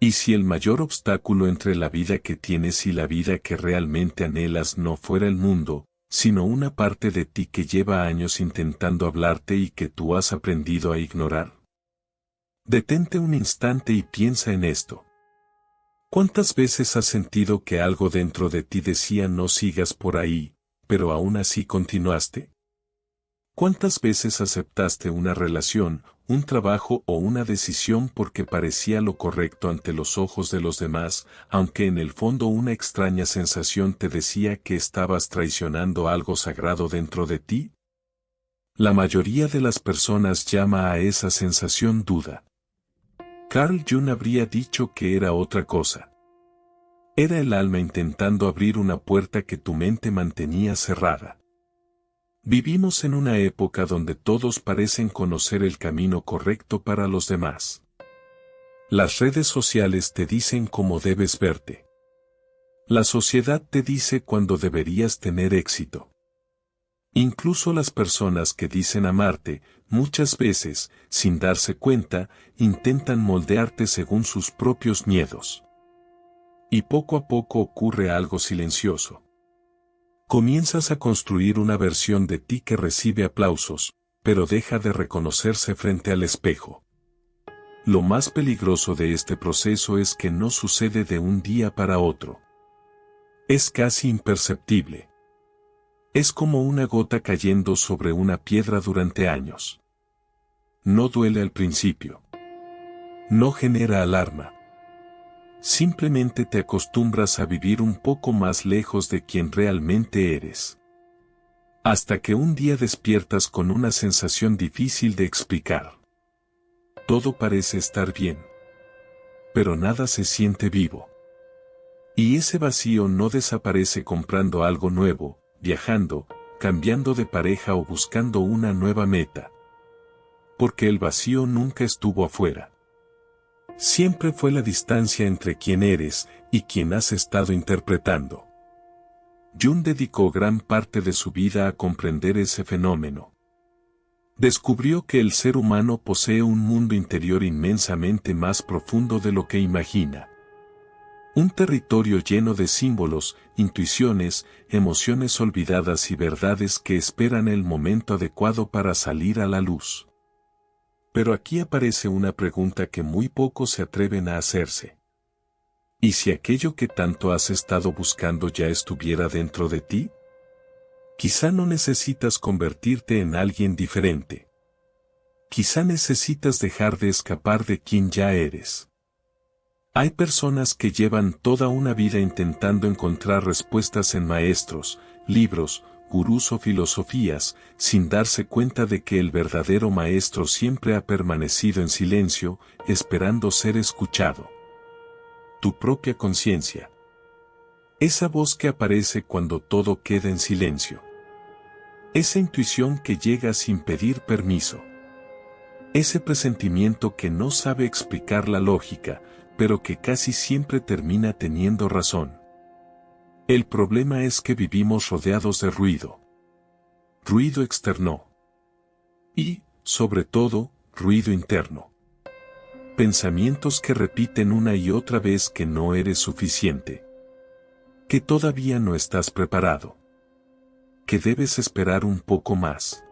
¿Y si el mayor obstáculo entre la vida que tienes y la vida que realmente anhelas no fuera el mundo, sino una parte de ti que lleva años intentando hablarte y que tú has aprendido a ignorar? Detente un instante y piensa en esto. ¿Cuántas veces has sentido que algo dentro de ti decía no sigas por ahí, pero aún así continuaste? ¿Cuántas veces aceptaste una relación, un trabajo o una decisión porque parecía lo correcto ante los ojos de los demás, aunque en el fondo una extraña sensación te decía que estabas traicionando algo sagrado dentro de ti? La mayoría de las personas llama a esa sensación duda. Carl Jung habría dicho que era otra cosa. Era el alma intentando abrir una puerta que tu mente mantenía cerrada. Vivimos en una época donde todos parecen conocer el camino correcto para los demás. Las redes sociales te dicen cómo debes verte. La sociedad te dice cuándo deberías tener éxito. Incluso las personas que dicen amarte, muchas veces, sin darse cuenta, intentan moldearte según sus propios miedos. Y poco a poco ocurre algo silencioso. Comienzas a construir una versión de ti que recibe aplausos, pero deja de reconocerse frente al espejo. Lo más peligroso de este proceso es que no sucede de un día para otro. Es casi imperceptible. Es como una gota cayendo sobre una piedra durante años. No duele al principio. No genera alarma. Simplemente te acostumbras a vivir un poco más lejos de quien realmente eres. Hasta que un día despiertas con una sensación difícil de explicar. Todo parece estar bien. Pero nada se siente vivo. Y ese vacío no desaparece comprando algo nuevo, viajando, cambiando de pareja o buscando una nueva meta. Porque el vacío nunca estuvo afuera. Siempre fue la distancia entre quien eres y quien has estado interpretando. Jung dedicó gran parte de su vida a comprender ese fenómeno. Descubrió que el ser humano posee un mundo interior inmensamente más profundo de lo que imagina. Un territorio lleno de símbolos, intuiciones, emociones olvidadas y verdades que esperan el momento adecuado para salir a la luz. Pero aquí aparece una pregunta que muy pocos se atreven a hacerse. ¿Y si aquello que tanto has estado buscando ya estuviera dentro de ti? Quizá no necesitas convertirte en alguien diferente. Quizá necesitas dejar de escapar de quien ya eres. Hay personas que llevan toda una vida intentando encontrar respuestas en maestros, libros, gurús o filosofías, sin darse cuenta de que el verdadero maestro siempre ha permanecido en silencio, esperando ser escuchado. Tu propia conciencia. Esa voz que aparece cuando todo queda en silencio. Esa intuición que llega sin pedir permiso. Ese presentimiento que no sabe explicar la lógica, pero que casi siempre termina teniendo razón. El problema es que vivimos rodeados de ruido. Ruido externo. Y, sobre todo, ruido interno. Pensamientos que repiten una y otra vez que no eres suficiente. Que todavía no estás preparado. Que debes esperar un poco más.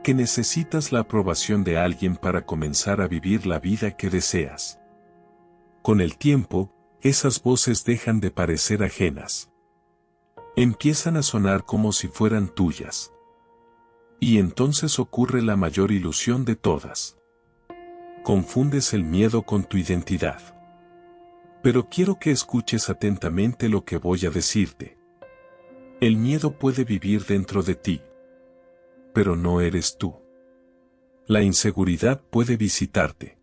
Que necesitas la aprobación de alguien para comenzar a vivir la vida que deseas. Con el tiempo, esas voces dejan de parecer ajenas. Empiezan a sonar como si fueran tuyas. Y entonces ocurre la mayor ilusión de todas. Confundes el miedo con tu identidad. Pero quiero que escuches atentamente lo que voy a decirte. El miedo puede vivir dentro de ti. Pero no eres tú. La inseguridad puede visitarte.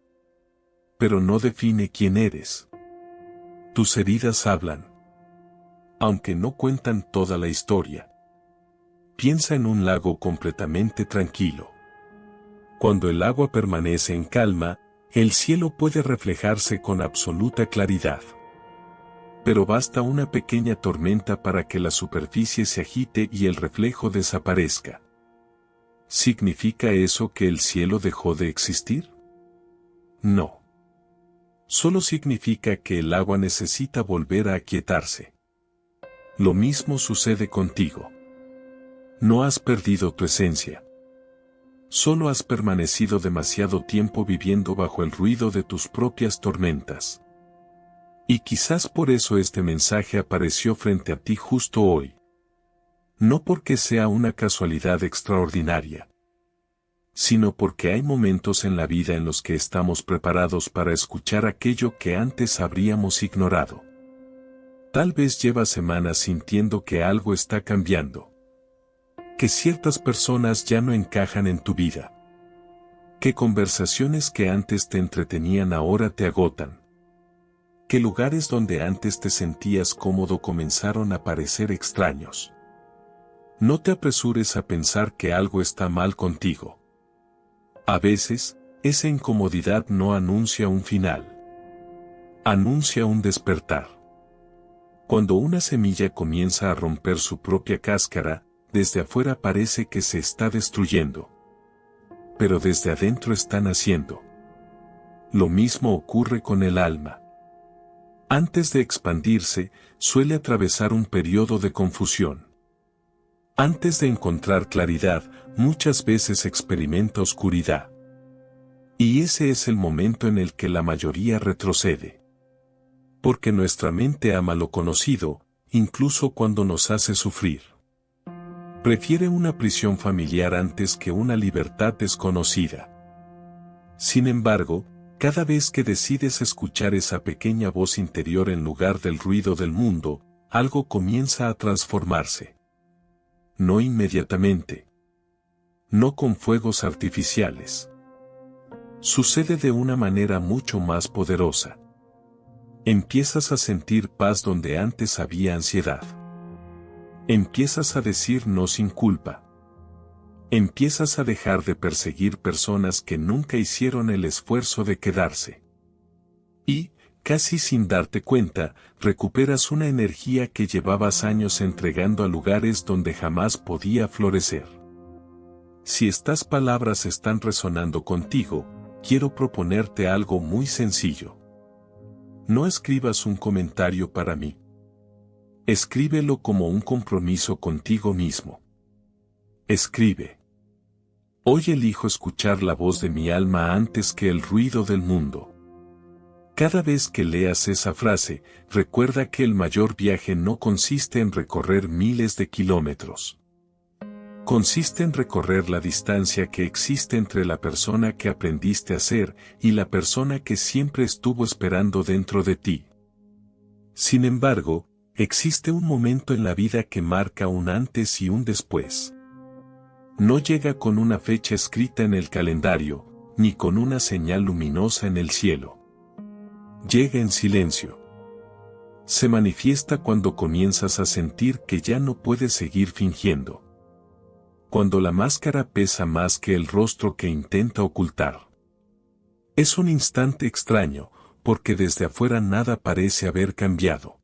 Pero no define quién eres. Tus heridas hablan. Aunque no cuentan toda la historia. Piensa en un lago completamente tranquilo. Cuando el agua permanece en calma, el cielo puede reflejarse con absoluta claridad. Pero basta una pequeña tormenta para que la superficie se agite y el reflejo desaparezca. ¿Significa eso que el cielo dejó de existir? No. Solo significa que el agua necesita volver a aquietarse. Lo mismo sucede contigo. No has perdido tu esencia. Solo has permanecido demasiado tiempo viviendo bajo el ruido de tus propias tormentas. Y quizás por eso este mensaje apareció frente a ti justo hoy. No porque sea una casualidad extraordinaria, sino porque hay momentos en la vida en los que estamos preparados para escuchar aquello que antes habríamos ignorado. Tal vez llevas semanas sintiendo que algo está cambiando. Que ciertas personas ya no encajan en tu vida. Que conversaciones que antes te entretenían ahora te agotan. Que lugares donde antes te sentías cómodo comenzaron a parecer extraños. No te apresures a pensar que algo está mal contigo. A veces, esa incomodidad no anuncia un final. Anuncia un despertar. Cuando una semilla comienza a romper su propia cáscara, desde afuera parece que se está destruyendo. Pero desde adentro está naciendo. Lo mismo ocurre con el alma. Antes de expandirse, suele atravesar un periodo de confusión. Antes de encontrar claridad, muchas veces experimenta oscuridad. Y ese es el momento en el que la mayoría retrocede. Porque nuestra mente ama lo conocido, incluso cuando nos hace sufrir. Prefiere una prisión familiar antes que una libertad desconocida. Sin embargo, cada vez que decides escuchar esa pequeña voz interior en lugar del ruido del mundo, algo comienza a transformarse. No inmediatamente. No con fuegos artificiales. Sucede de una manera mucho más poderosa. Empiezas a sentir paz donde antes había ansiedad. Empiezas a decir no sin culpa. Empiezas a dejar de perseguir personas que nunca hicieron el esfuerzo de quedarse. Y, casi sin darte cuenta, recuperas una energía que llevabas años entregando a lugares donde jamás podía florecer. Si estas palabras están resonando contigo, quiero proponerte algo muy sencillo. No escribas un comentario para mí. Escríbelo como un compromiso contigo mismo. Escribe. Hoy elijo escuchar la voz de mi alma antes que el ruido del mundo. Cada vez que leas esa frase, recuerda que el mayor viaje no consiste en recorrer miles de kilómetros. Consiste en recorrer la distancia que existe entre la persona que aprendiste a ser y la persona que siempre estuvo esperando dentro de ti. Sin embargo, existe un momento en la vida que marca un antes y un después. No llega con una fecha escrita en el calendario, ni con una señal luminosa en el cielo. Llega en silencio. Se manifiesta cuando comienzas a sentir que ya no puedes seguir fingiendo. Cuando la máscara pesa más que el rostro que intenta ocultar. Es un instante extraño, porque desde afuera nada parece haber cambiado.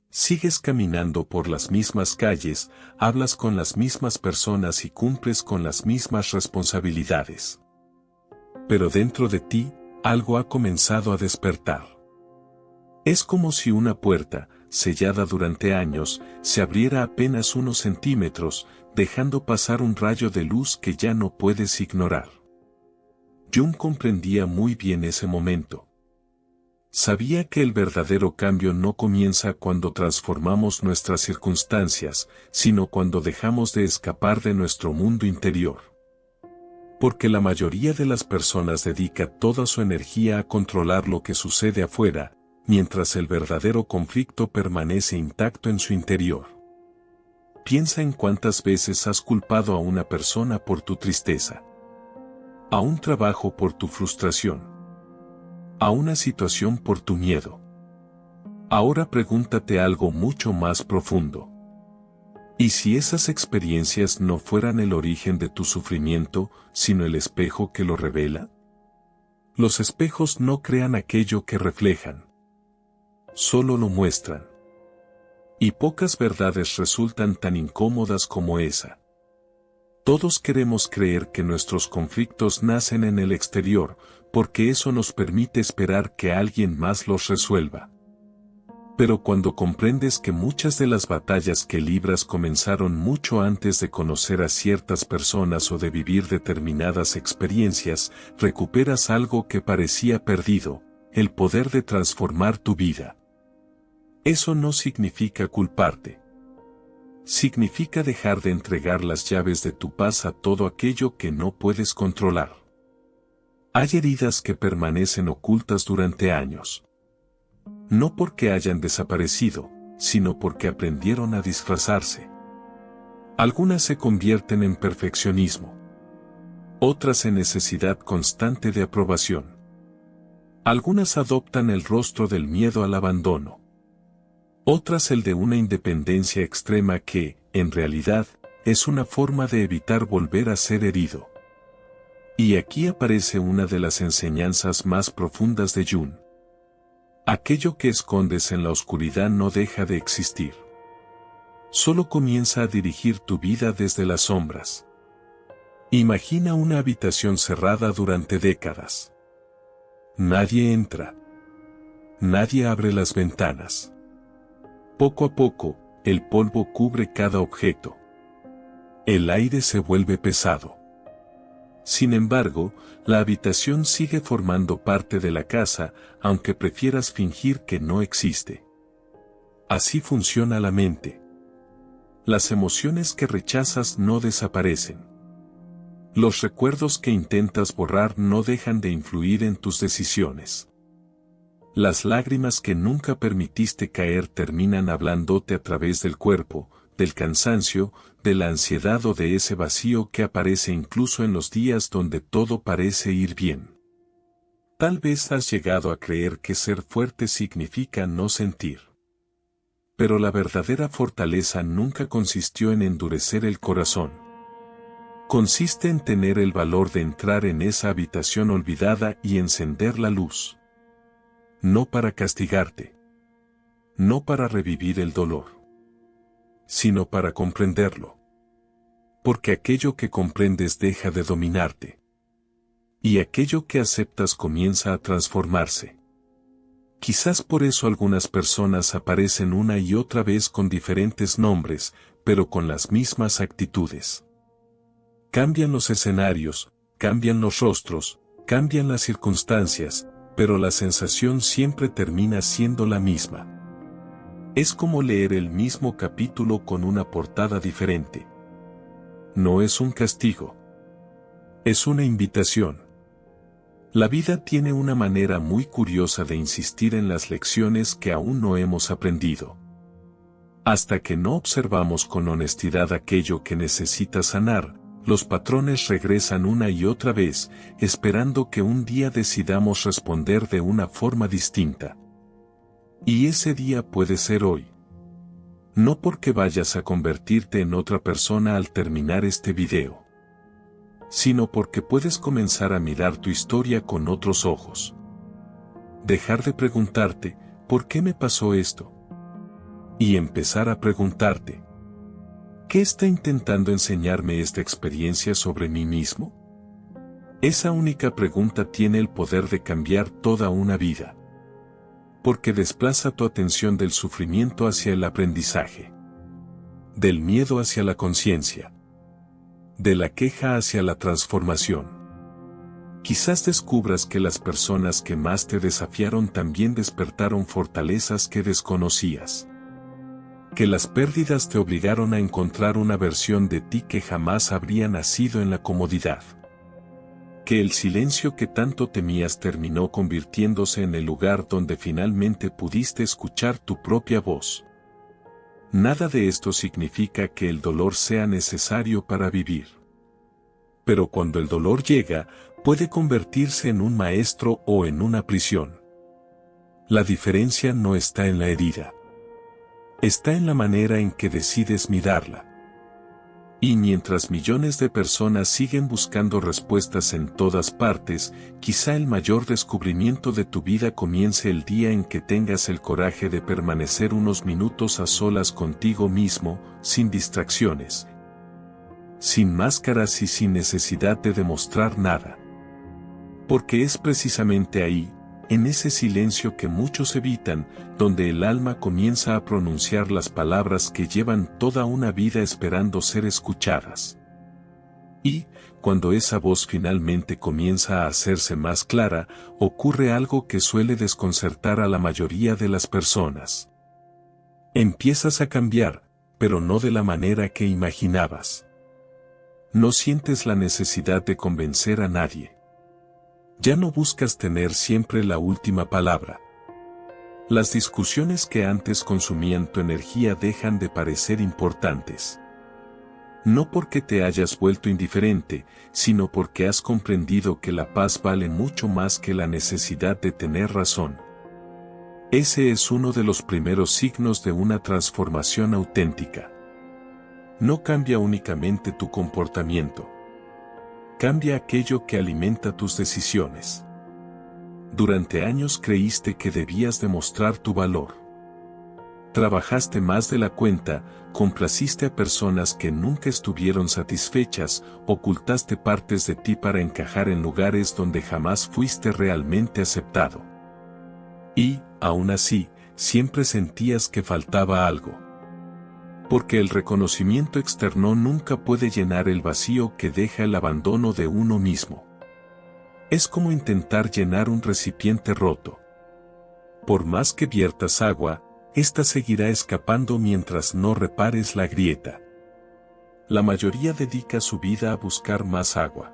Sigues caminando por las mismas calles, hablas con las mismas personas y cumples con las mismas responsabilidades. Pero dentro de ti, algo ha comenzado a despertar. Es como si una puerta, sellada durante años, se abriera apenas unos centímetros, dejando pasar un rayo de luz que ya no puedes ignorar. Jung comprendía muy bien ese momento. Sabía que el verdadero cambio no comienza cuando transformamos nuestras circunstancias, sino cuando dejamos de escapar de nuestro mundo interior. Porque la mayoría de las personas dedica toda su energía a controlar lo que sucede afuera, mientras el verdadero conflicto permanece intacto en su interior. Piensa en cuántas veces has culpado a una persona por tu tristeza, a un trabajo por tu frustración, a una situación por tu miedo. Ahora pregúntate algo mucho más profundo. ¿Y si esas experiencias no fueran el origen de tu sufrimiento, sino el espejo que lo revela? Los espejos no crean aquello que reflejan. Solo lo muestran. Y pocas verdades resultan tan incómodas como esa. Todos queremos creer que nuestros conflictos nacen en el exterior, porque eso nos permite esperar que alguien más los resuelva. Pero cuando comprendes que muchas de las batallas que libras comenzaron mucho antes de conocer a ciertas personas o de vivir determinadas experiencias, recuperas algo que parecía perdido, el poder de transformar tu vida. Eso no significa culparte. Significa dejar de entregar las llaves de tu paz a todo aquello que no puedes controlar. Hay heridas que permanecen ocultas durante años. No porque hayan desaparecido, sino porque aprendieron a disfrazarse. Algunas se convierten en perfeccionismo. Otras en necesidad constante de aprobación. Algunas adoptan el rostro del miedo al abandono. Otras el de una independencia extrema que, en realidad, es una forma de evitar volver a ser herido. Y aquí aparece una de las enseñanzas más profundas de Jung. Aquello que escondes en la oscuridad no deja de existir. Solo comienza a dirigir tu vida desde las sombras. Imagina una habitación cerrada durante décadas. Nadie entra. Nadie abre las ventanas. Poco a poco, el polvo cubre cada objeto. El aire se vuelve pesado. Sin embargo, la habitación sigue formando parte de la casa, aunque prefieras fingir que no existe. Así funciona la mente. Las emociones que rechazas no desaparecen. Los recuerdos que intentas borrar no dejan de influir en tus decisiones. Las lágrimas que nunca permitiste caer terminan hablándote a través del cuerpo, del cansancio, de la ansiedad o de ese vacío que aparece incluso en los días donde todo parece ir bien. Tal vez has llegado a creer que ser fuerte significa no sentir. Pero la verdadera fortaleza nunca consistió en endurecer el corazón. Consiste en tener el valor de entrar en esa habitación olvidada y encender la luz. No para castigarte. No para revivir el dolor. Sino para comprenderlo. Porque aquello que comprendes deja de dominarte. Y aquello que aceptas comienza a transformarse. Quizás por eso algunas personas aparecen una y otra vez con diferentes nombres, pero con las mismas actitudes. Cambian los escenarios, cambian los rostros, cambian las circunstancias, pero la sensación siempre termina siendo la misma. Es como leer el mismo capítulo con una portada diferente. No es un castigo. Es una invitación. La vida tiene una manera muy curiosa de insistir en las lecciones que aún no hemos aprendido. Hasta que no observamos con honestidad aquello que necesita sanar, los patrones regresan una y otra vez, esperando que un día decidamos responder de una forma distinta. Y ese día puede ser hoy. No porque vayas a convertirte en otra persona al terminar este video, sino porque puedes comenzar a mirar tu historia con otros ojos. Dejar de preguntarte, ¿por qué me pasó esto? Y empezar a preguntarte, ¿qué está intentando enseñarme esta experiencia sobre mí mismo? Esa única pregunta tiene el poder de cambiar toda una vida. Porque desplaza tu atención del sufrimiento hacia el aprendizaje. Del miedo hacia la conciencia. De la queja hacia la transformación. Quizás descubras que las personas que más te desafiaron también despertaron fortalezas que desconocías. Que las pérdidas te obligaron a encontrar una versión de ti que jamás habría nacido en la comodidad. Que el silencio que tanto temías terminó convirtiéndose en el lugar donde finalmente pudiste escuchar tu propia voz. Nada de esto significa que el dolor sea necesario para vivir. Pero cuando el dolor llega, puede convertirse en un maestro o en una prisión. La diferencia no está en la herida. Está en la manera en que decides mirarla. Y mientras millones de personas siguen buscando respuestas en todas partes, quizá el mayor descubrimiento de tu vida comience el día en que tengas el coraje de permanecer unos minutos a solas contigo mismo, sin distracciones. sin máscaras y sin necesidad de demostrar nada. Porque es precisamente ahí, en ese silencio que muchos evitan, donde el alma comienza a pronunciar las palabras que llevan toda una vida esperando ser escuchadas. Y, cuando esa voz finalmente comienza a hacerse más clara, ocurre algo que suele desconcertar a la mayoría de las personas. Empiezas a cambiar, pero no de la manera que imaginabas. No sientes la necesidad de convencer a nadie. Ya no buscas tener siempre la última palabra. Las discusiones que antes consumían tu energía dejan de parecer importantes. No porque te hayas vuelto indiferente, sino porque has comprendido que la paz vale mucho más que la necesidad de tener razón. Ese es uno de los primeros signos de una transformación auténtica. No cambia únicamente tu comportamiento. Cambia aquello que alimenta tus decisiones. Durante años creíste que debías demostrar tu valor. Trabajaste más de la cuenta, complaciste a personas que nunca estuvieron satisfechas, ocultaste partes de ti para encajar en lugares donde jamás fuiste realmente aceptado. Y, aún así, siempre sentías que faltaba algo. Porque el reconocimiento externo nunca puede llenar el vacío que deja el abandono de uno mismo. Es como intentar llenar un recipiente roto. Por más que viertas agua, ésta seguirá escapando mientras no repares la grieta. La mayoría dedica su vida a buscar más agua.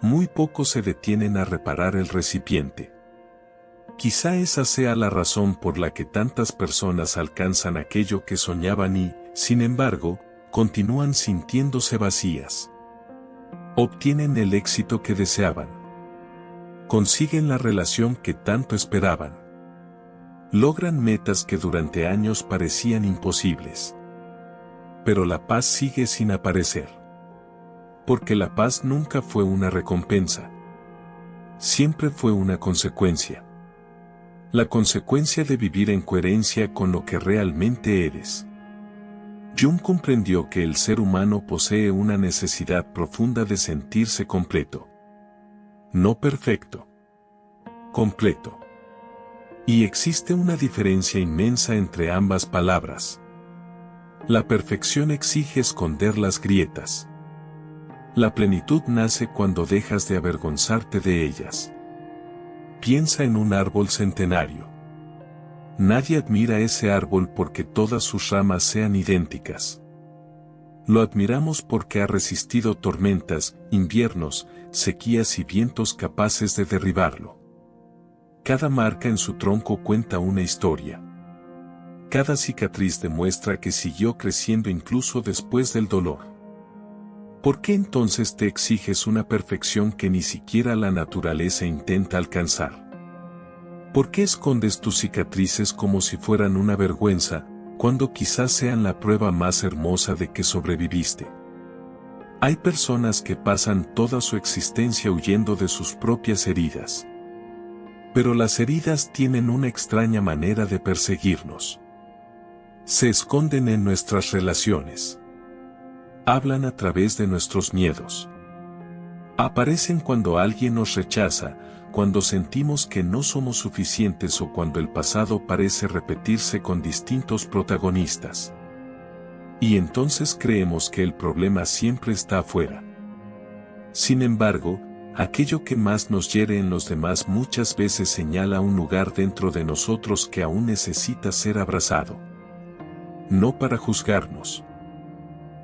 Muy pocos se detienen a reparar el recipiente. Quizá esa sea la razón por la que tantas personas alcanzan aquello que soñaban y, sin embargo, continúan sintiéndose vacías. Obtienen el éxito que deseaban. Consiguen la relación que tanto esperaban. Logran metas que durante años parecían imposibles. Pero la paz sigue sin aparecer. Porque la paz nunca fue una recompensa. Siempre fue una consecuencia. La consecuencia de vivir en coherencia con lo que realmente eres. Jung comprendió que el ser humano posee una necesidad profunda de sentirse completo. No perfecto. Completo. Y existe una diferencia inmensa entre ambas palabras. La perfección exige esconder las grietas. La plenitud nace cuando dejas de avergonzarte de ellas. Piensa en un árbol centenario. Nadie admira ese árbol porque todas sus ramas sean idénticas. Lo admiramos porque ha resistido tormentas, inviernos, sequías y vientos capaces de derribarlo. Cada marca en su tronco cuenta una historia. Cada cicatriz demuestra que siguió creciendo incluso después del dolor. ¿Por qué entonces te exiges una perfección que ni siquiera la naturaleza intenta alcanzar? ¿Por qué escondes tus cicatrices como si fueran una vergüenza, cuando quizás sean la prueba más hermosa de que sobreviviste? Hay personas que pasan toda su existencia huyendo de sus propias heridas. Pero las heridas tienen una extraña manera de perseguirnos. Se esconden en nuestras relaciones. Hablan a través de nuestros miedos. Aparecen cuando alguien nos rechaza, cuando sentimos que no somos suficientes o cuando el pasado parece repetirse con distintos protagonistas. Y entonces creemos que el problema siempre está afuera. Sin embargo, aquello que más nos hiere en los demás muchas veces señala un lugar dentro de nosotros que aún necesita ser abrazado. No para juzgarnos,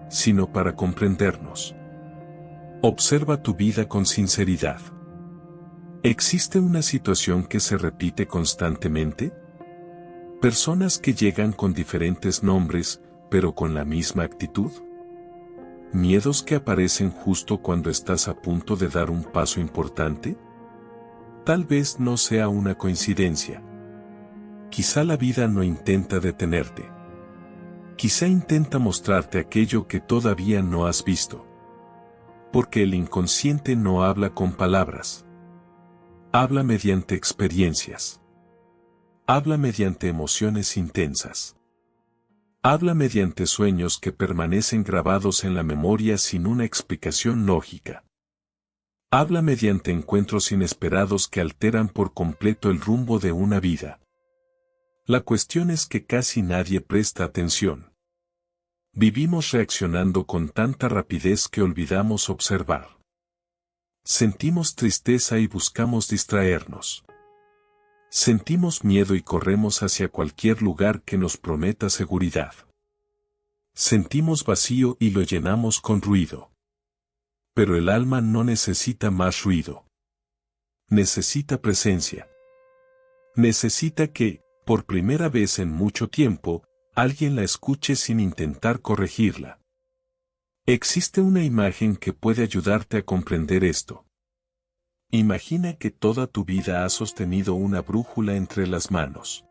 sino para comprendernos. Observa tu vida con sinceridad. ¿Existe una situación que se repite constantemente? ¿Personas que llegan con diferentes nombres, pero con la misma actitud? ¿Miedos que aparecen justo cuando estás a punto de dar un paso importante? Tal vez no sea una coincidencia. Quizá la vida no intenta detenerte. Quizá intenta mostrarte aquello que todavía no has visto. Porque el inconsciente no habla con palabras. Habla mediante experiencias. Habla mediante emociones intensas. Habla mediante sueños que permanecen grabados en la memoria sin una explicación lógica. Habla mediante encuentros inesperados que alteran por completo el rumbo de una vida. La cuestión es que casi nadie presta atención. Vivimos reaccionando con tanta rapidez que olvidamos observar. Sentimos tristeza y buscamos distraernos. Sentimos miedo y corremos hacia cualquier lugar que nos prometa seguridad. Sentimos vacío y lo llenamos con ruido. Pero el alma no necesita más ruido. Necesita presencia. Necesita que, por primera vez en mucho tiempo, alguien la escuche sin intentar corregirla. Existe una imagen que puede ayudarte a comprender esto. Imagina que toda tu vida has sostenido una brújula entre las manos.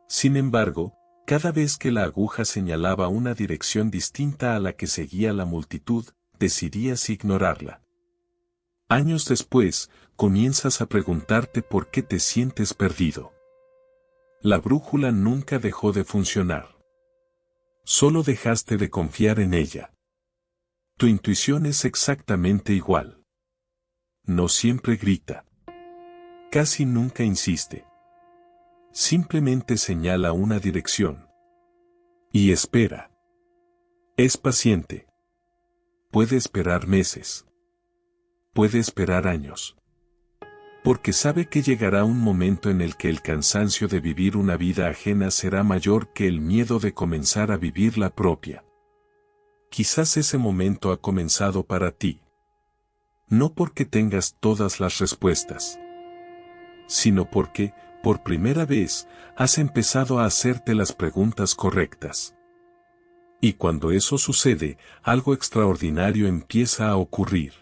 Sin embargo, cada vez que la aguja señalaba una dirección distinta a la que seguía la multitud, decidías ignorarla. Años después, comienzas a preguntarte por qué te sientes perdido. La brújula nunca dejó de funcionar. Solo dejaste de confiar en ella. Tu intuición es exactamente igual. No siempre grita. Casi nunca insiste. Simplemente señala una dirección. Y espera. Es paciente. Puede esperar meses. Puede esperar años. Porque sabe que llegará un momento en el que el cansancio de vivir una vida ajena será mayor que el miedo de comenzar a vivir la propia. Quizás ese momento ha comenzado para ti. No porque tengas todas las respuestas, sino porque, por primera vez, has empezado a hacerte las preguntas correctas. Y cuando eso sucede, algo extraordinario empieza a ocurrir.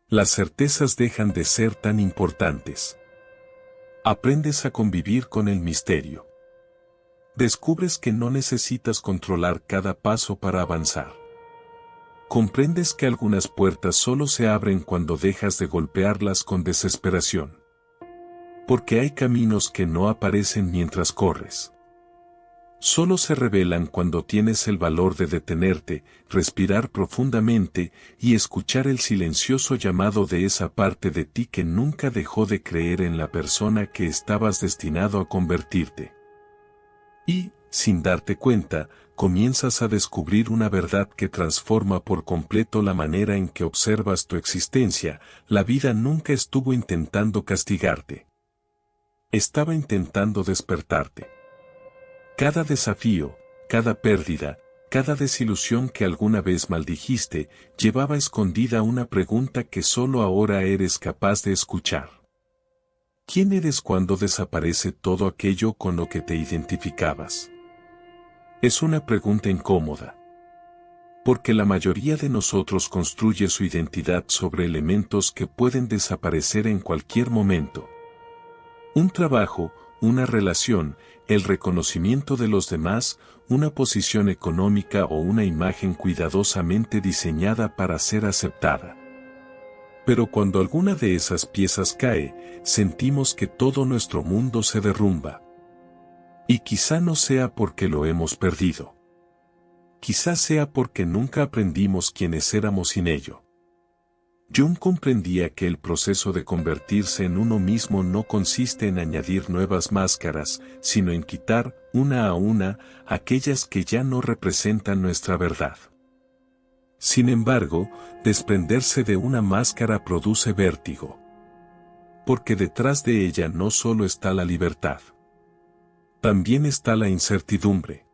Las certezas dejan de ser tan importantes. Aprendes a convivir con el misterio. Descubres que no necesitas controlar cada paso para avanzar. Comprendes que algunas puertas solo se abren cuando dejas de golpearlas con desesperación. Porque hay caminos que no aparecen mientras corres. Solo se revelan cuando tienes el valor de detenerte, respirar profundamente y escuchar el silencioso llamado de esa parte de ti que nunca dejó de creer en la persona que estabas destinado a convertirte. Y, sin darte cuenta, comienzas a descubrir una verdad que transforma por completo la manera en que observas tu existencia. La vida nunca estuvo intentando castigarte. Estaba intentando despertarte. Cada desafío, cada pérdida, cada desilusión que alguna vez maldijiste, llevaba escondida una pregunta que solo ahora eres capaz de escuchar. ¿Quién eres cuando desaparece todo aquello con lo que te identificabas? Es una pregunta incómoda. Porque la mayoría de nosotros construye su identidad sobre elementos que pueden desaparecer en cualquier momento. Un trabajo, una relación, el reconocimiento de los demás, una posición económica o una imagen cuidadosamente diseñada para ser aceptada. Pero cuando alguna de esas piezas cae, sentimos que todo nuestro mundo se derrumba. Y quizá no sea porque lo hemos perdido. Quizá sea porque nunca aprendimos quiénes éramos sin ello. Jung comprendía que el proceso de convertirse en uno mismo no consiste en añadir nuevas máscaras, sino en quitar, una a una, aquellas que ya no representan nuestra verdad. Sin embargo, desprenderse de una máscara produce vértigo. Porque detrás de ella no solo está la libertad. También está la incertidumbre.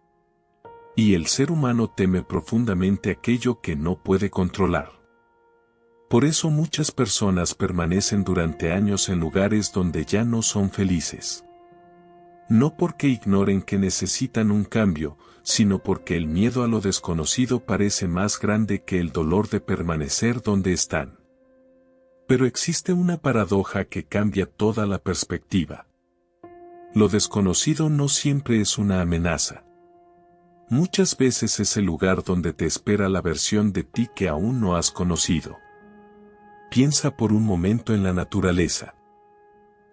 Y el ser humano teme profundamente aquello que no puede controlar. Por eso muchas personas permanecen durante años en lugares donde ya no son felices. No porque ignoren que necesitan un cambio, sino porque el miedo a lo desconocido parece más grande que el dolor de permanecer donde están. Pero existe una paradoja que cambia toda la perspectiva. Lo desconocido no siempre es una amenaza. Muchas veces es el lugar donde te espera la versión de ti que aún no has conocido. Piensa por un momento en la naturaleza.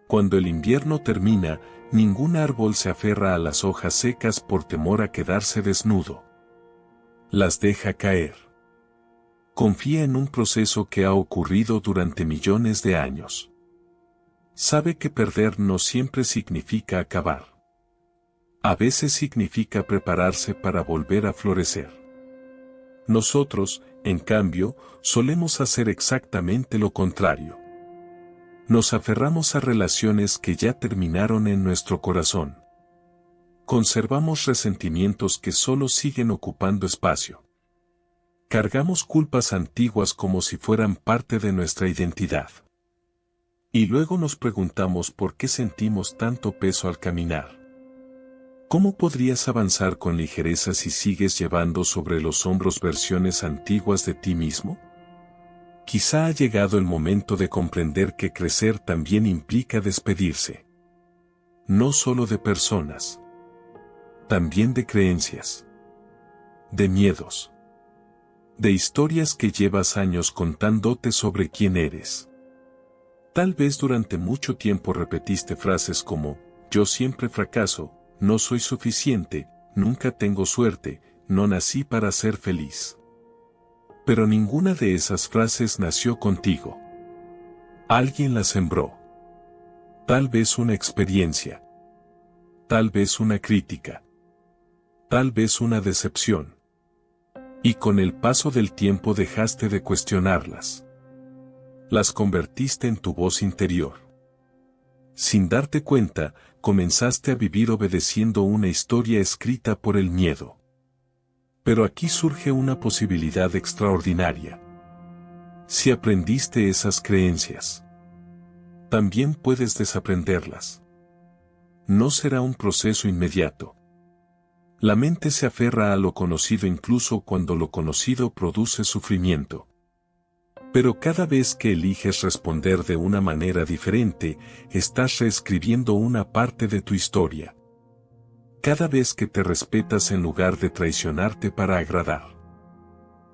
Cuando el invierno termina, ningún árbol se aferra a las hojas secas por temor a quedarse desnudo. Las deja caer. Confía en un proceso que ha ocurrido durante millones de años. Sabe que perder no siempre significa acabar. A veces significa prepararse para volver a florecer. Nosotros, en cambio, solemos hacer exactamente lo contrario. Nos aferramos a relaciones que ya terminaron en nuestro corazón. Conservamos resentimientos que solo siguen ocupando espacio. Cargamos culpas antiguas como si fueran parte de nuestra identidad. Y luego nos preguntamos por qué sentimos tanto peso al caminar. ¿Cómo podrías avanzar con ligereza si sigues llevando sobre los hombros versiones antiguas de ti mismo? Quizá ha llegado el momento de comprender que crecer también implica despedirse. No solo de personas. También de creencias. De miedos. De historias que llevas años contándote sobre quién eres. Tal vez durante mucho tiempo repetiste frases como, yo siempre fracaso, no soy suficiente, nunca tengo suerte, no nací para ser feliz. Pero ninguna de esas frases nació contigo. Alguien las sembró. Tal vez una experiencia. Tal vez una crítica. Tal vez una decepción. Y con el paso del tiempo dejaste de cuestionarlas. Las convertiste en tu voz interior. Sin darte cuenta, comenzaste a vivir obedeciendo una historia escrita por el miedo. Pero aquí surge una posibilidad extraordinaria. Si aprendiste esas creencias, también puedes desaprenderlas. No será un proceso inmediato. La mente se aferra a lo conocido incluso cuando lo conocido produce sufrimiento. Pero cada vez que eliges responder de una manera diferente, estás reescribiendo una parte de tu historia. Cada vez que te respetas en lugar de traicionarte para agradar.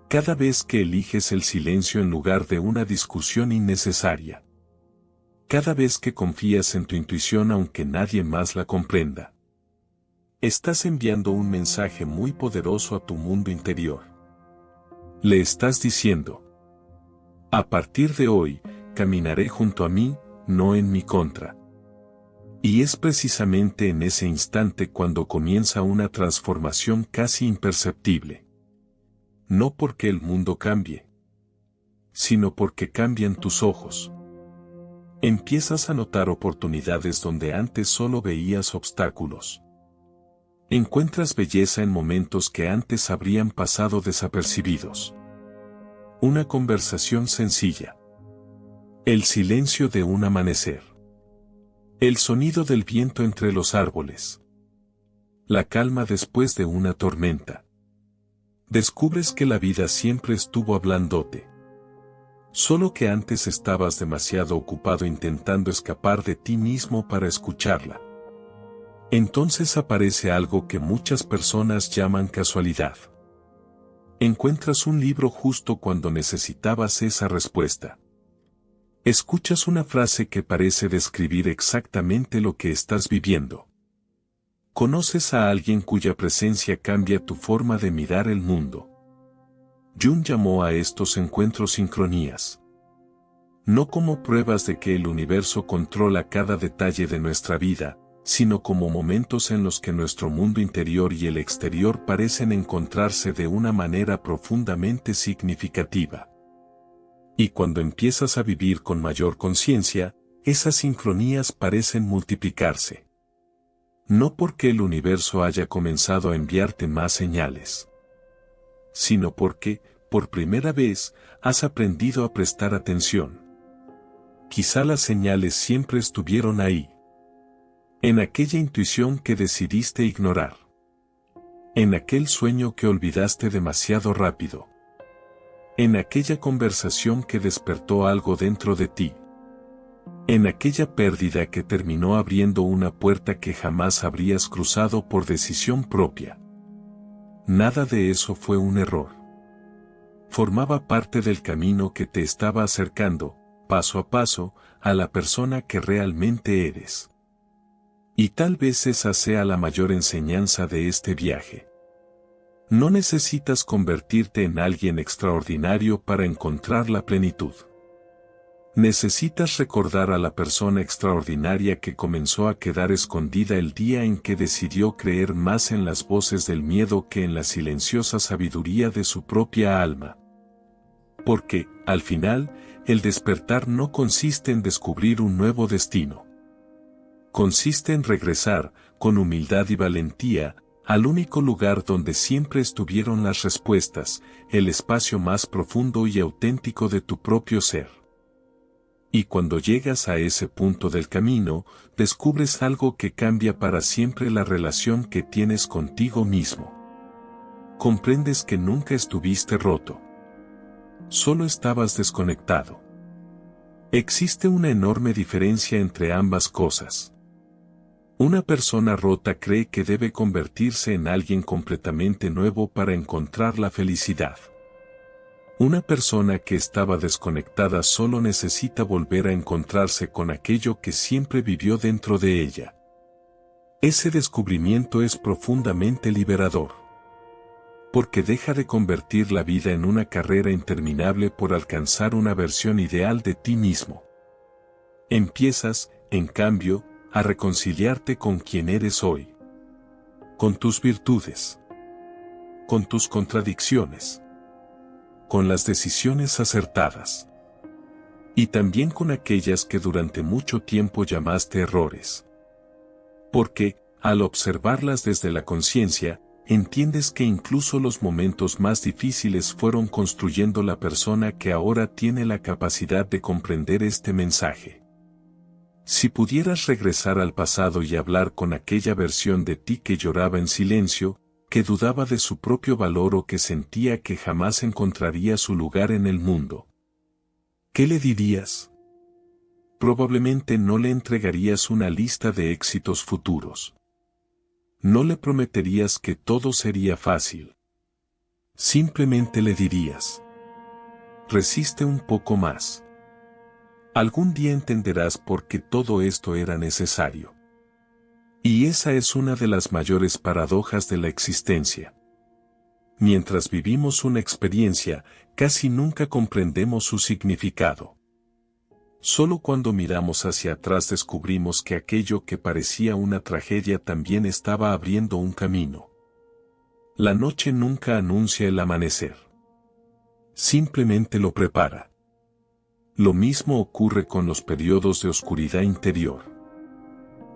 Cada vez que eliges el silencio en lugar de una discusión innecesaria. Cada vez que confías en tu intuición aunque nadie más la comprenda. Estás enviando un mensaje muy poderoso a tu mundo interior. Le estás diciendo: a partir de hoy, caminaré junto a mí, no en mi contra. Y es precisamente en ese instante cuando comienza una transformación casi imperceptible. No porque el mundo cambie, sino porque cambian tus ojos. Empiezas a notar oportunidades donde antes solo veías obstáculos. Encuentras belleza en momentos que antes habrían pasado desapercibidos. Una conversación sencilla. El silencio de un amanecer. El sonido del viento entre los árboles. La calma después de una tormenta. Descubres que la vida siempre estuvo hablándote. Solo que antes estabas demasiado ocupado intentando escapar de ti mismo para escucharla. Entonces aparece algo que muchas personas llaman casualidad. Encuentras un libro justo cuando necesitabas esa respuesta. Escuchas una frase que parece describir exactamente lo que estás viviendo. Conoces a alguien cuya presencia cambia tu forma de mirar el mundo. Jung llamó a estos encuentros sincronías. No como pruebas de que el universo controla cada detalle de nuestra vida, sino como momentos en los que nuestro mundo interior y el exterior parecen encontrarse de una manera profundamente significativa. Y cuando empiezas a vivir con mayor conciencia, esas sincronías parecen multiplicarse. No porque el universo haya comenzado a enviarte más señales, sino porque, por primera vez, has aprendido a prestar atención. Quizá las señales siempre estuvieron ahí. En aquella intuición que decidiste ignorar. En aquel sueño que olvidaste demasiado rápido. En aquella conversación que despertó algo dentro de ti. En aquella pérdida que terminó abriendo una puerta que jamás habrías cruzado por decisión propia. Nada de eso fue un error. Formaba parte del camino que te estaba acercando, paso a paso, a la persona que realmente eres. Y tal vez esa sea la mayor enseñanza de este viaje. No necesitas convertirte en alguien extraordinario para encontrar la plenitud. Necesitas recordar a la persona extraordinaria que comenzó a quedar escondida el día en que decidió creer más en las voces del miedo que en la silenciosa sabiduría de su propia alma. Porque, al final, el despertar no consiste en descubrir un nuevo destino. Consiste en regresar, con humildad y valentía, al único lugar donde siempre estuvieron las respuestas, el espacio más profundo y auténtico de tu propio ser. Y cuando llegas a ese punto del camino, descubres algo que cambia para siempre la relación que tienes contigo mismo. Comprendes que nunca estuviste roto. Solo estabas desconectado. Existe una enorme diferencia entre ambas cosas. Una persona rota cree que debe convertirse en alguien completamente nuevo para encontrar la felicidad. Una persona que estaba desconectada solo necesita volver a encontrarse con aquello que siempre vivió dentro de ella. Ese descubrimiento es profundamente liberador. Porque deja de convertir la vida en una carrera interminable por alcanzar una versión ideal de ti mismo. Empiezas, en cambio, a reconciliarte con quien eres hoy. Con tus virtudes. Con tus contradicciones. Con las decisiones acertadas. Y también con aquellas que durante mucho tiempo llamaste errores. Porque, al observarlas desde la conciencia, entiendes que incluso los momentos más difíciles fueron construyendo la persona que ahora tiene la capacidad de comprender este mensaje. Si pudieras regresar al pasado y hablar con aquella versión de ti que lloraba en silencio, que dudaba de su propio valor o que sentía que jamás encontraría su lugar en el mundo, ¿qué le dirías? Probablemente no le entregarías una lista de éxitos futuros. No le prometerías que todo sería fácil. Simplemente le dirías: resiste un poco más. Algún día entenderás por qué todo esto era necesario. Y esa es una de las mayores paradojas de la existencia. Mientras vivimos una experiencia, casi nunca comprendemos su significado. Solo cuando miramos hacia atrás descubrimos que aquello que parecía una tragedia también estaba abriendo un camino. La noche nunca anuncia el amanecer. Simplemente lo prepara. Lo mismo ocurre con los periodos de oscuridad interior.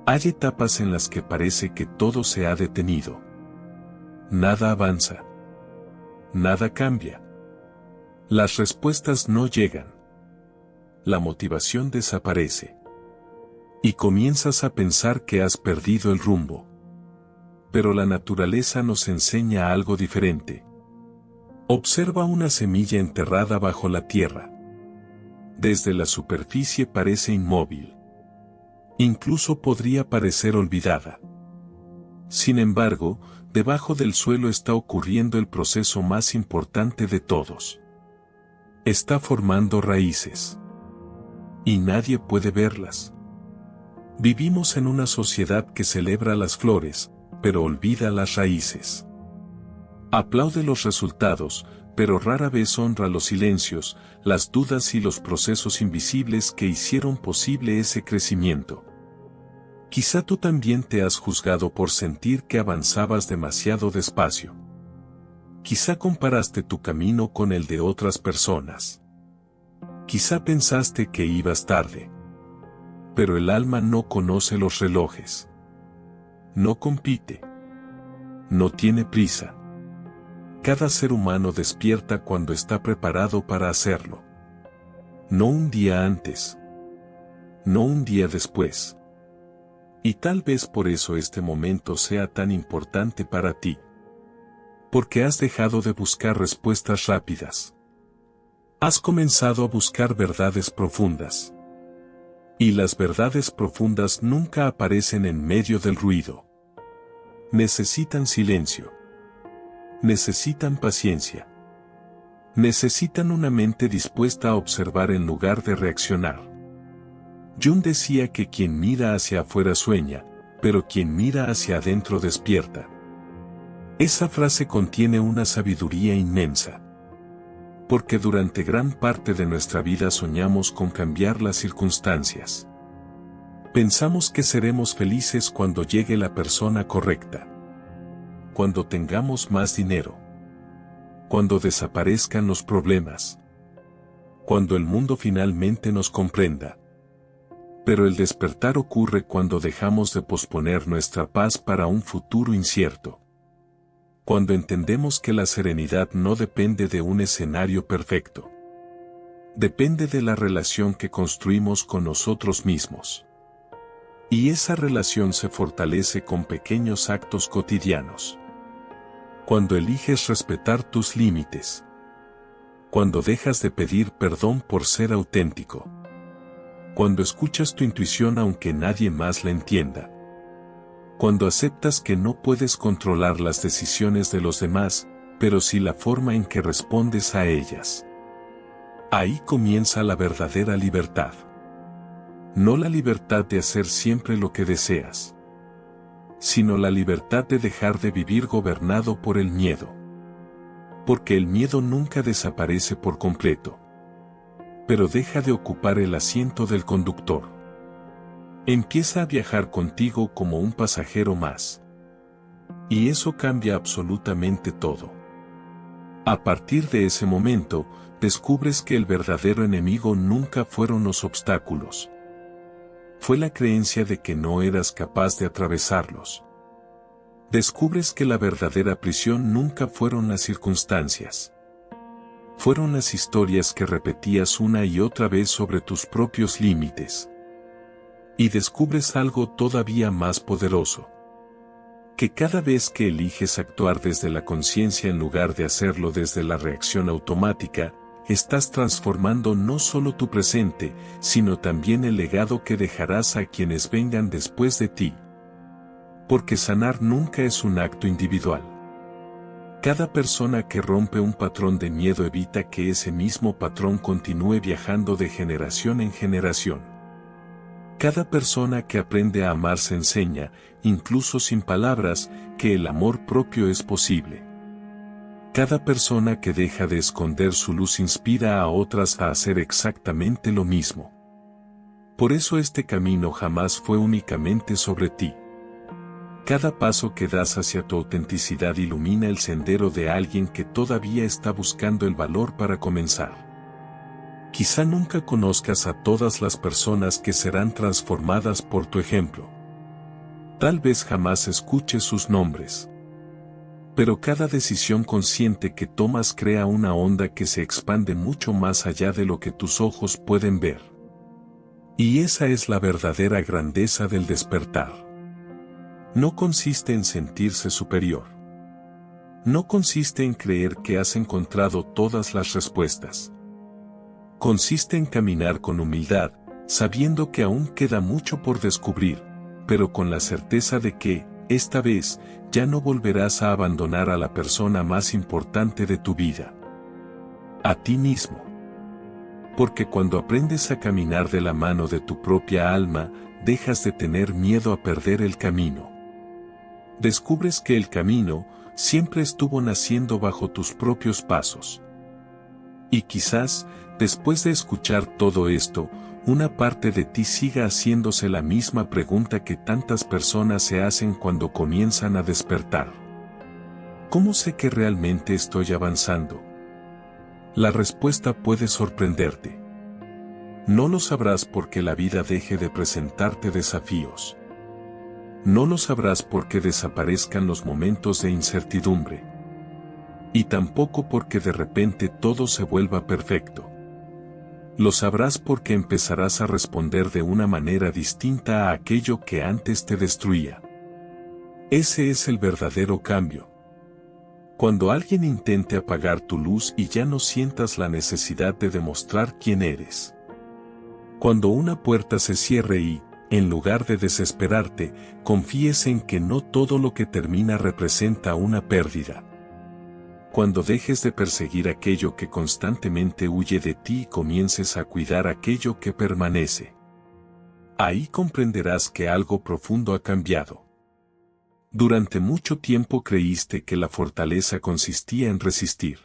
Hay etapas en las que parece que todo se ha detenido. Nada avanza. Nada cambia. Las respuestas no llegan. La motivación desaparece. Y comienzas a pensar que has perdido el rumbo. Pero la naturaleza nos enseña algo diferente. Observa una semilla enterrada bajo la tierra. Desde la superficie parece inmóvil. Incluso podría parecer olvidada. Sin embargo, debajo del suelo está ocurriendo el proceso más importante de todos. Está formando raíces. Y nadie puede verlas. Vivimos en una sociedad que celebra las flores, pero olvida las raíces. Aplaude los resultados, pero rara vez honra los silencios, las dudas y los procesos invisibles que hicieron posible ese crecimiento. Quizá tú también te has juzgado por sentir que avanzabas demasiado despacio. Quizá comparaste tu camino con el de otras personas. Quizá pensaste que ibas tarde. Pero el alma no conoce los relojes. No compite. No tiene prisa. Cada ser humano despierta cuando está preparado para hacerlo. No un día antes. No un día después. Y tal vez por eso este momento sea tan importante para ti. Porque has dejado de buscar respuestas rápidas. Has comenzado a buscar verdades profundas. Y las verdades profundas nunca aparecen en medio del ruido. Necesitan silencio. Necesitan paciencia. Necesitan una mente dispuesta a observar en lugar de reaccionar. Jung decía que quien mira hacia afuera sueña, pero quien mira hacia adentro despierta. Esa frase contiene una sabiduría inmensa. Porque durante gran parte de nuestra vida soñamos con cambiar las circunstancias. Pensamos que seremos felices cuando llegue la persona correcta. Cuando tengamos más dinero. Cuando desaparezcan los problemas. Cuando el mundo finalmente nos comprenda. Pero el despertar ocurre cuando dejamos de posponer nuestra paz para un futuro incierto. Cuando entendemos que la serenidad no depende de un escenario perfecto. Depende de la relación que construimos con nosotros mismos. Y esa relación se fortalece con pequeños actos cotidianos. Cuando eliges respetar tus límites. Cuando dejas de pedir perdón por ser auténtico. Cuando escuchas tu intuición aunque nadie más la entienda. Cuando aceptas que no puedes controlar las decisiones de los demás, pero sí la forma en que respondes a ellas. Ahí comienza la verdadera libertad. No la libertad de hacer siempre lo que deseas, sino la libertad de dejar de vivir gobernado por el miedo. Porque el miedo nunca desaparece por completo, pero deja de ocupar el asiento del conductor. Empieza a viajar contigo como un pasajero más. Y eso cambia absolutamente todo. A partir de ese momento, descubres que el verdadero enemigo nunca fueron los obstáculos. Fue la creencia de que no eras capaz de atravesarlos. Descubres que la verdadera prisión nunca fueron las circunstancias. Fueron las historias que repetías una y otra vez sobre tus propios límites. Y descubres algo todavía más poderoso. Que cada vez que eliges actuar desde la conciencia en lugar de hacerlo desde la reacción automática, estás transformando no solo tu presente, sino también el legado que dejarás a quienes vengan después de ti. Porque sanar nunca es un acto individual. Cada persona que rompe un patrón de miedo evita que ese mismo patrón continúe viajando de generación en generación. Cada persona que aprende a amarse enseña, incluso sin palabras, que el amor propio es posible. Cada persona que deja de esconder su luz inspira a otras a hacer exactamente lo mismo. Por eso este camino jamás fue únicamente sobre ti. Cada paso que das hacia tu autenticidad ilumina el sendero de alguien que todavía está buscando el valor para comenzar. Quizá nunca conozcas a todas las personas que serán transformadas por tu ejemplo. Tal vez jamás escuches sus nombres. Pero cada decisión consciente que tomas crea una onda que se expande mucho más allá de lo que tus ojos pueden ver. Y esa es la verdadera grandeza del despertar. No consiste en sentirse superior. No consiste en creer que has encontrado todas las respuestas. Consiste en caminar con humildad, sabiendo que aún queda mucho por descubrir, pero con la certeza de que, esta vez, ya no volverás a abandonar a la persona más importante de tu vida. A ti mismo. Porque cuando aprendes a caminar de la mano de tu propia alma, dejas de tener miedo a perder el camino. Descubres que el camino siempre estuvo naciendo bajo tus propios pasos. Y quizás, después de escuchar todo esto, una parte de ti siga haciéndose la misma pregunta que tantas personas se hacen cuando comienzan a despertar. ¿Cómo sé que realmente estoy avanzando? La respuesta puede sorprenderte. No lo sabrás porque la vida deje de presentarte desafíos. No lo sabrás porque desaparezcan los momentos de incertidumbre. Y tampoco porque de repente todo se vuelva perfecto. Lo sabrás porque empezarás a responder de una manera distinta a aquello que antes te destruía. Ese es el verdadero cambio. Cuando alguien intente apagar tu luz y ya no sientas la necesidad de demostrar quién eres. Cuando una puerta se cierre y, en lugar de desesperarte, confíes en que no todo lo que termina representa una pérdida. Cuando dejes de perseguir aquello que constantemente huye de ti y comiences a cuidar aquello que permanece. Ahí comprenderás que algo profundo ha cambiado. Durante mucho tiempo creíste que la fortaleza consistía en resistir,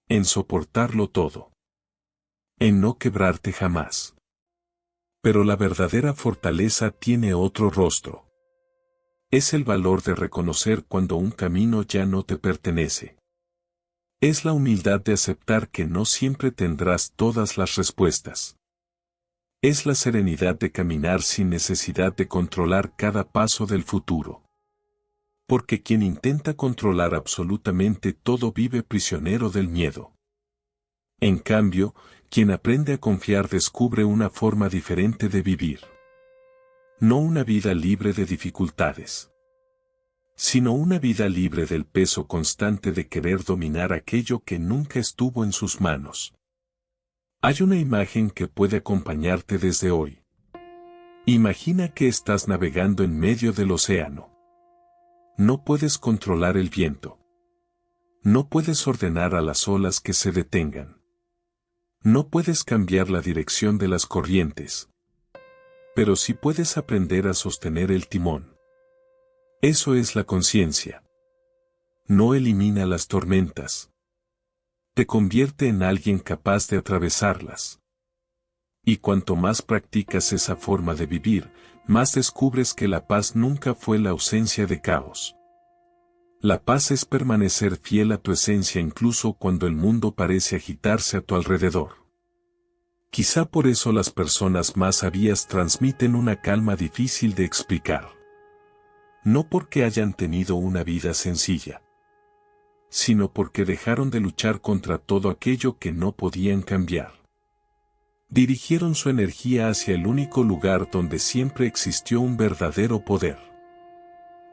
en soportarlo todo, en no quebrarte jamás. Pero la verdadera fortaleza tiene otro rostro. Es el valor de reconocer cuando un camino ya no te pertenece. Es la humildad de aceptar que no siempre tendrás todas las respuestas. Es la serenidad de caminar sin necesidad de controlar cada paso del futuro. Porque quien intenta controlar absolutamente todo vive prisionero del miedo. En cambio, quien aprende a confiar descubre una forma diferente de vivir. No una vida libre de dificultades, sino una vida libre del peso constante de querer dominar aquello que nunca estuvo en sus manos. Hay una imagen que puede acompañarte desde hoy. Imagina que estás navegando en medio del océano. No puedes controlar el viento. No puedes ordenar a las olas que se detengan. No puedes cambiar la dirección de las corrientes. Pero sí puedes aprender a sostener el timón. Eso es la conciencia. No elimina las tormentas. Te convierte en alguien capaz de atravesarlas. Y cuanto más practicas esa forma de vivir, más descubres que la paz nunca fue la ausencia de caos. La paz es permanecer fiel a tu esencia incluso cuando el mundo parece agitarse a tu alrededor. Quizá por eso las personas más sabias transmiten una calma difícil de explicar. No porque hayan tenido una vida sencilla, sino porque dejaron de luchar contra todo aquello que no podían cambiar. Dirigieron su energía hacia el único lugar donde siempre existió un verdadero poder: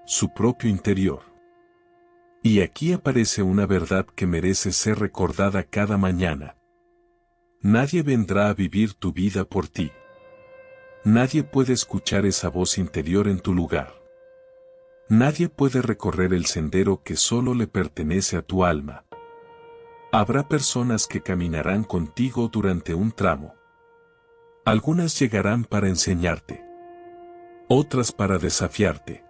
su propio interior. Y aquí aparece una verdad que merece ser recordada cada mañana. Nadie vendrá a vivir tu vida por ti. Nadie puede escuchar esa voz interior en tu lugar. Nadie puede recorrer el sendero que solo le pertenece a tu alma. Habrá personas que caminarán contigo durante un tramo. Algunas llegarán para enseñarte. Otras para desafiarte.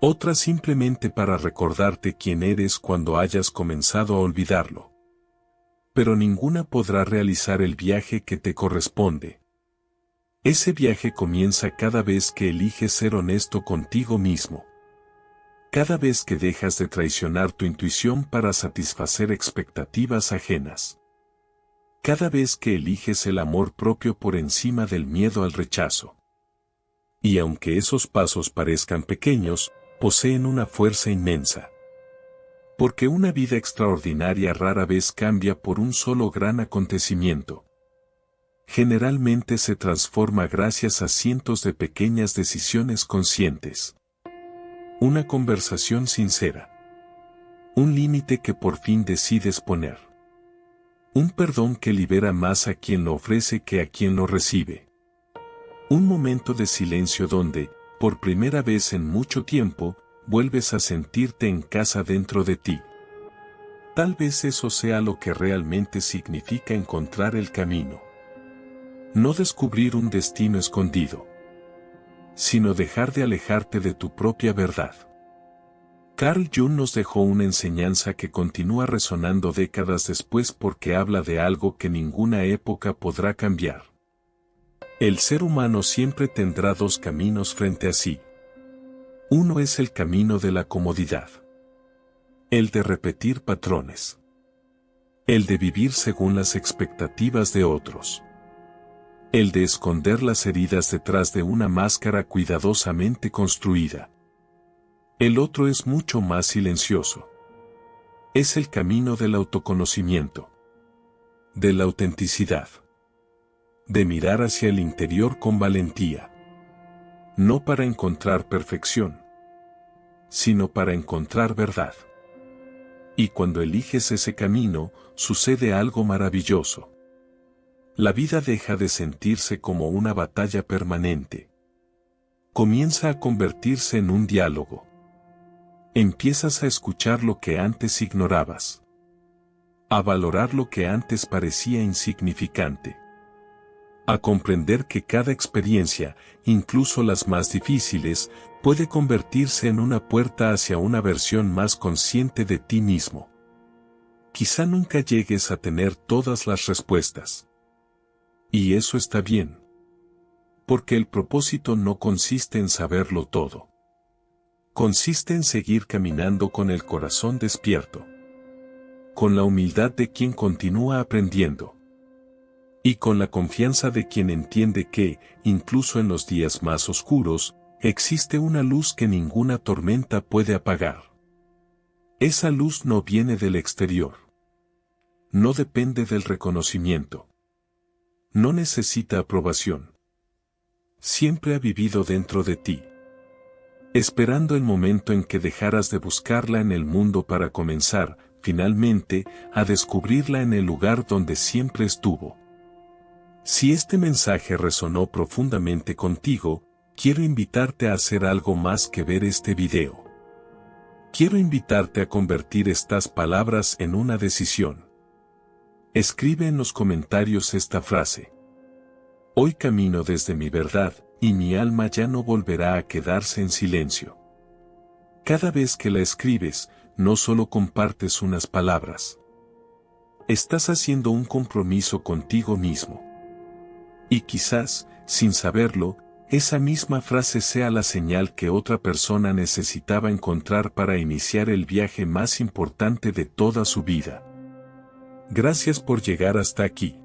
Otras simplemente para recordarte quién eres cuando hayas comenzado a olvidarlo. Pero ninguna podrá realizar el viaje que te corresponde. Ese viaje comienza cada vez que eliges ser honesto contigo mismo. Cada vez que dejas de traicionar tu intuición para satisfacer expectativas ajenas. Cada vez que eliges el amor propio por encima del miedo al rechazo. Y aunque esos pasos parezcan pequeños, poseen una fuerza inmensa. Porque una vida extraordinaria rara vez cambia por un solo gran acontecimiento. Generalmente se transforma gracias a cientos de pequeñas decisiones conscientes. Una conversación sincera. Un límite que por fin decides poner. Un perdón que libera más a quien lo ofrece que a quien lo recibe. Un momento de silencio donde, por primera vez en mucho tiempo, vuelves a sentirte en casa dentro de ti. Tal vez eso sea lo que realmente significa encontrar el camino. No descubrir un destino escondido, sino dejar de alejarte de tu propia verdad. Carl Jung nos dejó una enseñanza que continúa resonando décadas después porque habla de algo que ninguna época podrá cambiar. El ser humano siempre tendrá dos caminos frente a sí. Uno es el camino de la comodidad. El de repetir patrones. El de vivir según las expectativas de otros. El de esconder las heridas detrás de una máscara cuidadosamente construida. El otro es mucho más silencioso. Es el camino del autoconocimiento. De la autenticidad. De mirar hacia el interior con valentía. No para encontrar perfección, sino para encontrar verdad. Y cuando eliges ese camino, sucede algo maravilloso. La vida deja de sentirse como una batalla permanente. Comienza a convertirse en un diálogo. Empiezas a escuchar lo que antes ignorabas. A valorar lo que antes parecía insignificante. A comprender que cada experiencia, incluso las más difíciles, puede convertirse en una puerta hacia una versión más consciente de ti mismo. Quizá nunca llegues a tener todas las respuestas. Y eso está bien. Porque el propósito no consiste en saberlo todo. Consiste en seguir caminando con el corazón despierto. Con la humildad de quien continúa aprendiendo. Y con la confianza de quien entiende que, incluso en los días más oscuros, existe una luz que ninguna tormenta puede apagar. Esa luz no viene del exterior. No depende del reconocimiento. No necesita aprobación. Siempre ha vivido dentro de ti. Esperando el momento en que dejaras de buscarla en el mundo para comenzar, finalmente, a descubrirla en el lugar donde siempre estuvo. Si este mensaje resonó profundamente contigo, quiero invitarte a hacer algo más que ver este video. Quiero invitarte a convertir estas palabras en una decisión. Escribe en los comentarios esta frase. Hoy camino desde mi verdad, y mi alma ya no volverá a quedarse en silencio. Cada vez que la escribes, no solo compartes unas palabras. Estás haciendo un compromiso contigo mismo. Y quizás, sin saberlo, esa misma frase sea la señal que otra persona necesitaba encontrar para iniciar el viaje más importante de toda su vida. Gracias por llegar hasta aquí.